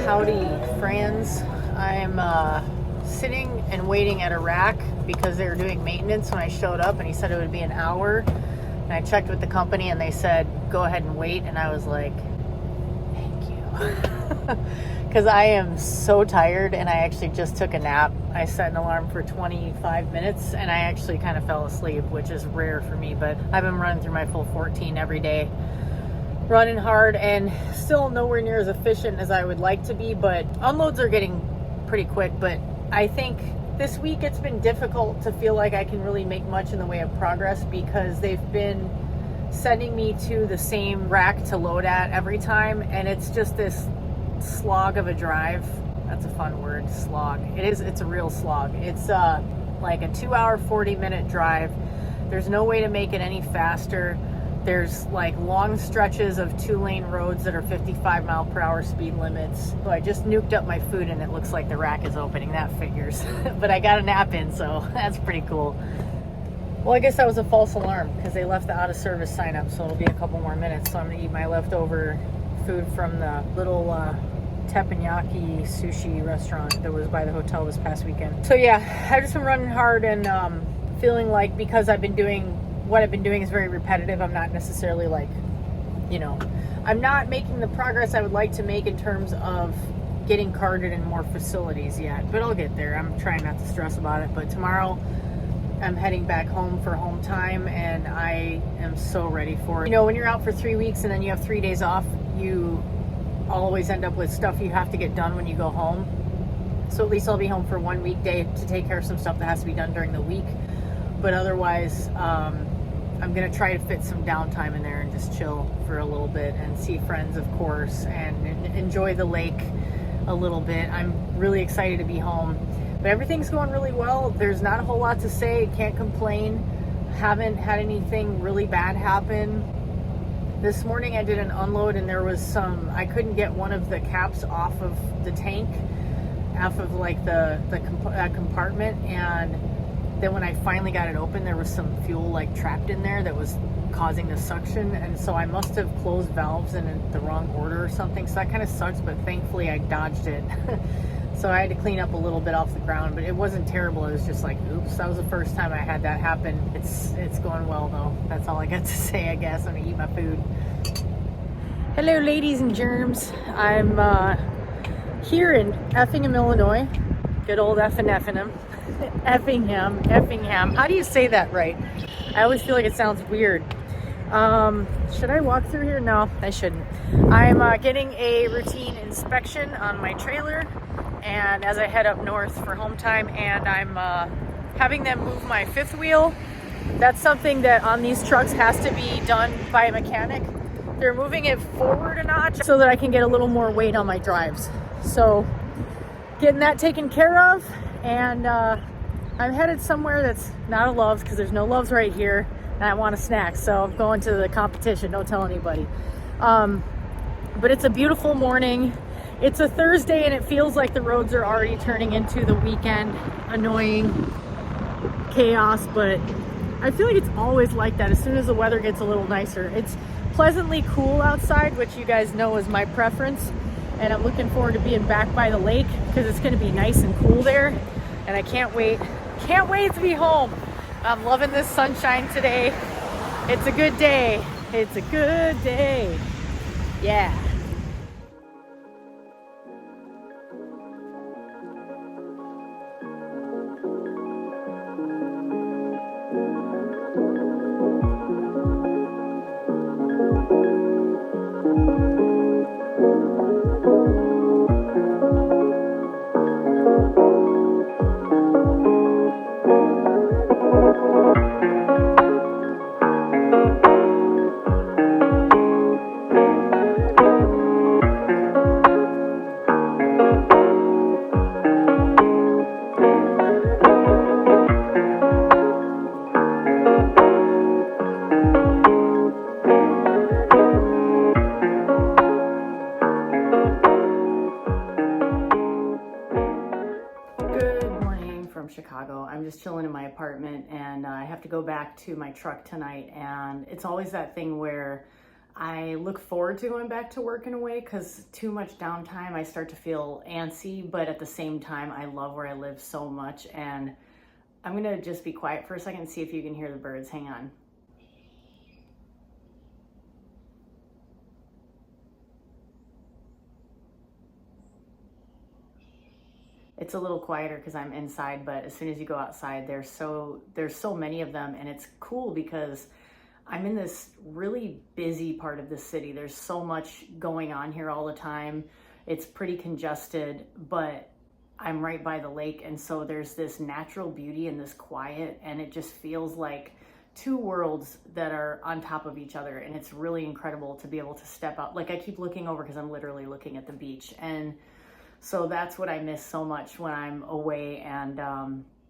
Howdy, friends. I'm sitting and waiting at a rack because they were doing maintenance when I showed up, and he said it would be an hour. And I checked with the company and they said, go ahead and wait. And I was like, thank you. Because I am so tired, and I actually just took a nap. I set an alarm for 25 minutes and I actually kind of fell asleep, which is rare for me, but I've been running through my full 14 every day. Running hard and still nowhere near as efficient as I would like to be, but unloads are getting pretty quick. But I think this week it's been difficult to feel like I can really make much in the way of progress because they've been sending me to the same rack to load at every time, and it's just this slog of a drive. That's a fun word, slog. It's a real slog. It's like a 2-hour 40-minute drive. There's no way to make it any faster. There's like long stretches of 2-lane roads that are 55 mile per hour speed limits. So I just nuked up my food and it looks like the rack is opening. That figures. But I got a nap in, so that's pretty cool. Well, I guess that was a false alarm because they left the out of service sign up, so it'll be a couple more minutes. So I'm gonna eat my leftover food from the little teppanyaki sushi restaurant that was by the hotel this past weekend. So yeah, I've just been running hard and feeling like because I've been doing what I've been doing is very repetitive. I'm not necessarily like, I'm not making the progress I would like to make in terms of getting carded in more facilities yet, but I'll get there. I'm trying not to stress about it. But tomorrow I'm heading back home for home time, and I am so ready for it. When you're out for 3 weeks and then you have 3 days off, you always end up with stuff you have to get done when you go home. So at least I'll be home for 1 weekday to take care of some stuff that has to be done during the week. But otherwise, I'm going to try to fit some downtime in there and just chill for a little bit and see friends, of course, and enjoy the lake a little bit. I'm really excited to be home. But everything's going really well. There's not a whole lot to say. Can't complain. Haven't had anything really bad happen. This morning I did an unload and there was I couldn't get one of the caps off of the tank, off of like the compartment, and then when I finally got it open, there was some fuel like trapped in there that was causing the suction, and so I must have closed valves in the wrong order or something. So that kind of sucks, but thankfully I dodged it. So I had to clean up a little bit off the ground, but it wasn't terrible. It was just like, oops, that was the first time I had that happen. It's going well though. That's all I got to say, I guess. I'm gonna eat my food. Hello, ladies and germs. I'm here in Effingham, Illinois. Good old Effingham. Effingham. How do you say that right? I always feel like it sounds weird. Should I walk through here? No, I shouldn't. I'm getting a routine inspection on my trailer, and as I head up north for home time, and I'm having them move my fifth wheel. That's something that on these trucks has to be done by a mechanic. They're moving it forward a notch so that I can get a little more weight on my drives. So getting that taken care of, and I'm headed somewhere that's not a Love's because there's no Love's right here, and I want a snack, so I'm going to the competition. Don't tell anybody. But it's a beautiful morning. It's a Thursday and it feels like the roads are already turning into the weekend annoying chaos, but I feel like it's always like that as soon as the weather gets a little nicer. It's pleasantly cool outside, which you guys know is my preference, and I'm looking forward to being back by the lake because it's going to be nice and cool there, and I can't wait to be home. I'm loving this sunshine today. It's a good day. It's a good day. Yeah. apartment, and I have to go back to my truck tonight. And it's always that thing where I look forward to going back to work in a way, because too much downtime, I start to feel antsy, but at the same time, I love where I live so much. And I'm gonna just be quiet for a second and see if you can hear the birds. Hang on. It's a little quieter because I'm inside, but as soon as you go outside, there's so many of them, and it's cool because I'm in this really busy part of the city. There's so much going on here all the time. It's pretty congested, but I'm right by the lake, and so there's this natural beauty and this quiet, and it just feels like two worlds that are on top of each other, and it's really incredible to be able to step out. Like, I keep looking over because I'm literally looking at the beach, and so that's what I miss so much when I'm away. And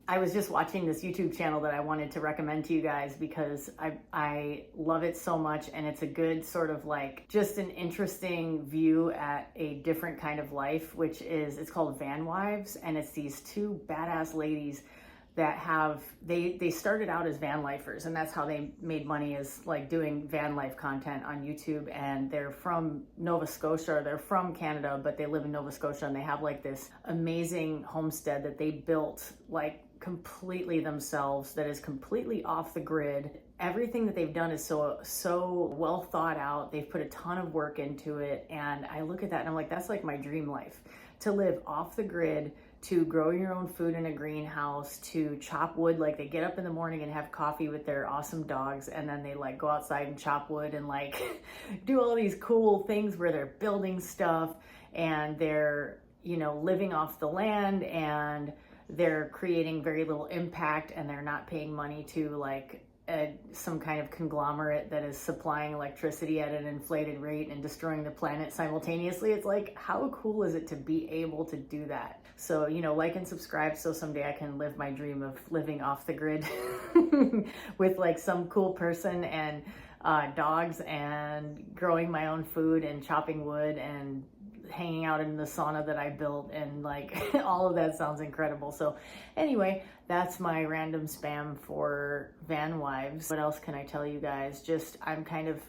I was just watching this YouTube channel that I wanted to recommend to you guys because I love it so much, and it's a good sort of like just an interesting view at a different kind of life, which is, it's called Van Wives, and it's these two badass ladies that have, they started out as van lifers, and that's how they made money, is like doing van life content on YouTube. And they're from Nova Scotia, or they're from Canada, but they live in Nova Scotia, and they have like this amazing homestead that they built like completely themselves, that is completely off the grid. Everything that they've done is so well thought out. They've put a ton of work into it, and I look at that and I'm like, that's like my dream life, to live off the grid, to grow your own food in a greenhouse, to chop wood. Like, they get up in the morning and have coffee with their awesome dogs, and then they like go outside and chop wood and like do all these cool things where they're building stuff, and they're, you know, living off the land, and they're creating very little impact, and they're not paying money to like some kind of conglomerate that is supplying electricity at an inflated rate and destroying the planet simultaneously. It's like, how cool is it to be able to do that? So, you know, like and subscribe so someday I can live my dream of living off the grid with like some cool person and dogs, and growing my own food and chopping wood and hanging out in the sauna that I built, and like all of that sounds incredible. So anyway, that's my random spam for Van Wives. What else can I tell you guys? Just, I'm kind of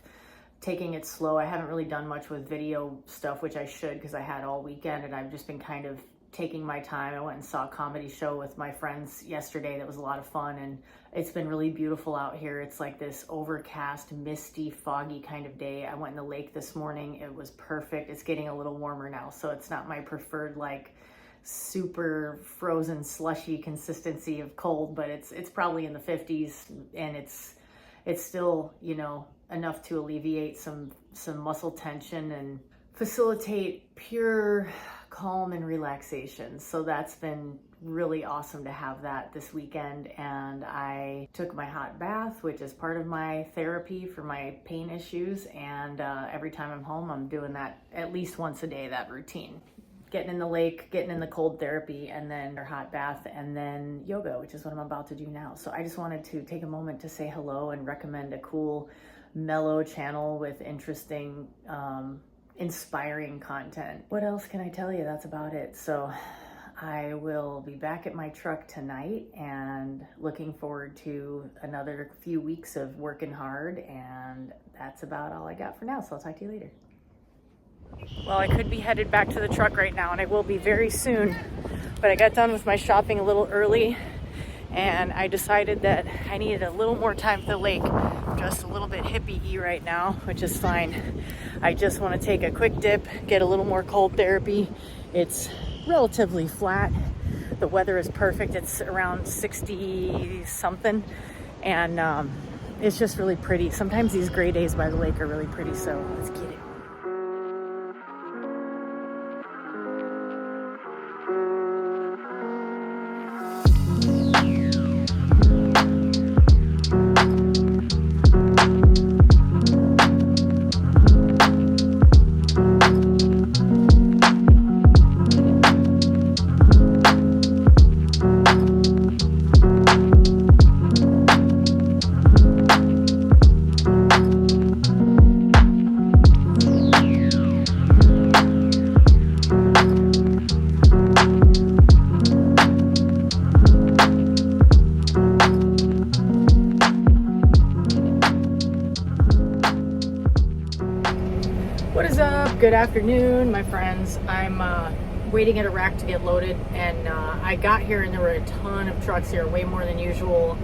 taking it slow. I haven't really done much with video stuff, which I should, because I had all weekend, and I've just been kind of taking my time. I went and saw a comedy show with my friends yesterday. That was a lot of fun, and it's been really beautiful out here. It's like this overcast, misty, foggy kind of day. I went in the lake this morning. It was perfect. It's getting a little warmer now, so it's not my preferred like super frozen slushy consistency of cold, but it's probably in the 50s, and it's still, you know, enough to alleviate some muscle tension and facilitate pure calm and relaxation. So that's been really awesome to have that this weekend. And I took my hot bath, which is part of my therapy for my pain issues, and every time I'm home, I'm doing that at least once a day, that routine. Getting in the lake, getting in the cold therapy, and then our hot bath, and then yoga, which is what I'm about to do now. So I just wanted to take a moment to say hello and recommend a cool, mellow channel with interesting, inspiring content. What else can I tell you? That's about it. So I will be back at my truck tonight, and looking forward to another few weeks of working hard, and that's about all I got for now. So I'll talk to you later. Well, I could be headed back to the truck right now, and I will be very soon, but I got done with my shopping a little early, and I decided that I needed a little more time at the lake. I'm just a little bit hippie-y right now, which is fine. I just want to take a quick dip, get a little more cold therapy. It's relatively flat. The weather is perfect. It's around 60 something, and it's just really pretty. Sometimes these gray days by the lake are really pretty, so let's get it. Good afternoon, my friends. I'm waiting at a rack to get loaded, and I got here and there were a ton of trucks here, way more than usual.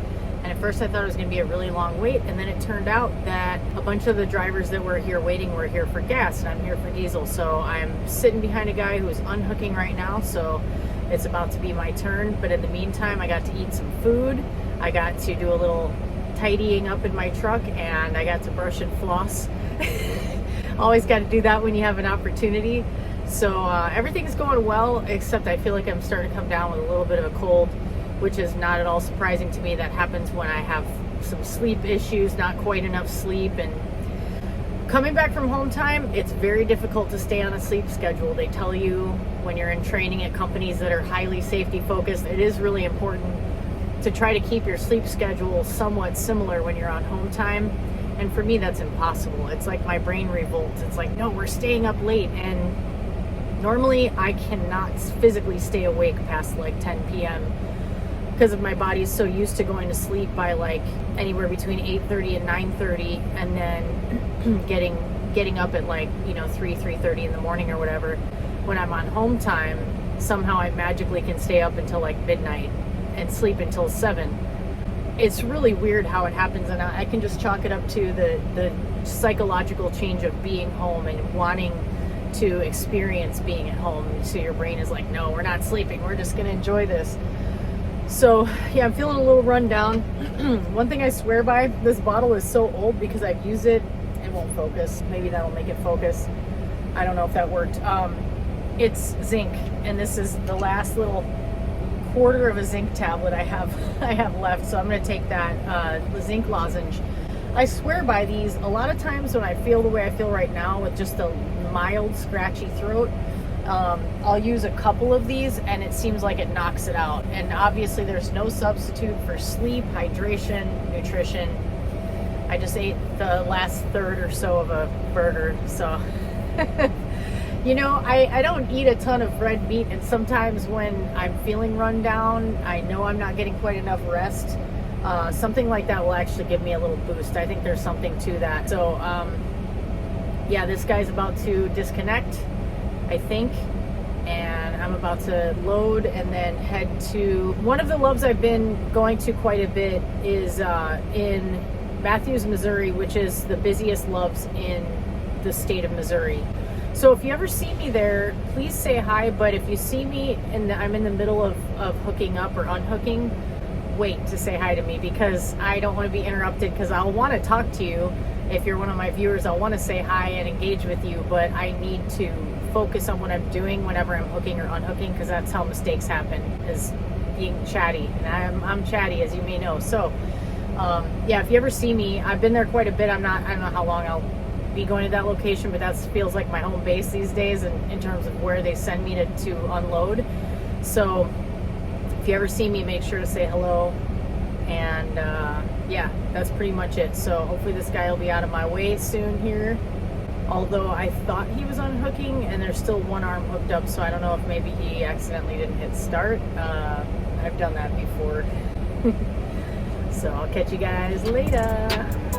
And at first I thought it was going to be a really long wait, and then it turned out that a bunch of the drivers that were here waiting were here for gas, and I'm here for diesel. So I'm sitting behind a guy who's unhooking right now, so it's about to be my turn. But in the meantime, I got to eat some food. I got to do a little tidying up in my truck, and I got to brush and floss. Always got to do that when you have an opportunity. So everything's going well, except I feel like I'm starting to come down with a little bit of a cold, which is not at all surprising to me. That happens when I have some sleep issues, not quite enough sleep. And coming back from home time, it's very difficult to stay on a sleep schedule. They tell you when you're in training at companies that are highly safety focused, it is really important to try to keep your sleep schedule somewhat similar when you're on home time. And for me, that's impossible. It's like my brain revolts. It's like, no, we're staying up late. And normally I cannot physically stay awake past like 10 p.m. because of my body is so used to going to sleep by like anywhere between 8:30 and 9:30, and then getting up at like, 3:30 in the morning or whatever. When I'm on home time, somehow I magically can stay up until like midnight and sleep until 7. It's really weird how it happens, and I can just chalk it up to the psychological change of being home and wanting to experience being at home. So your brain is like, no, we're not sleeping, we're just gonna enjoy this. So yeah, I'm feeling a little run down. One thing I swear by, this bottle is so old because I've used it. It won't focus. Maybe that'll make it focus. I don't know if that worked. It's zinc, and this is the last little quarter of a zinc tablet I have left, so I'm going to take that the zinc lozenge. I swear by these. A lot of times when I feel the way I feel right now with just a mild scratchy throat, I'll use a couple of these and it seems like it knocks it out. And obviously there's no substitute for sleep, hydration, nutrition. I just ate the last third or so of a burger, so I don't eat a ton of red meat, and sometimes when I'm feeling run down, I know I'm not getting quite enough rest. Something like that will actually give me a little boost. I think there's something to that. So, yeah, this guy's about to disconnect, I think, and I'm about to load and then head to one of the loves I've been going to quite a bit is in Matthews, Missouri, which is the busiest loves in the state of Missouri. So if you ever see me there, please say hi. But if you see me and I'm in the middle of hooking up or unhooking, wait to say hi to me, because I don't want to be interrupted, because I'll want to talk to you. If you're one of my viewers, I'll want to say hi and engage with you, but I need to focus on what I'm doing whenever I'm hooking or unhooking, because that's how mistakes happen, is being chatty. And I'm chatty, as you may know. So yeah, if you ever see me, I've been there quite a bit. I don't know how long I'll be going to that location, but that feels like my home base these days in terms of where they send me to unload. So if you ever see me, make sure to say hello. And yeah, that's pretty much it. So hopefully this guy will be out of my way soon here, although I thought he was unhooking and there's still one arm hooked up, so I don't know if maybe he accidentally didn't hit start. I've done that before. So I'll catch you guys later.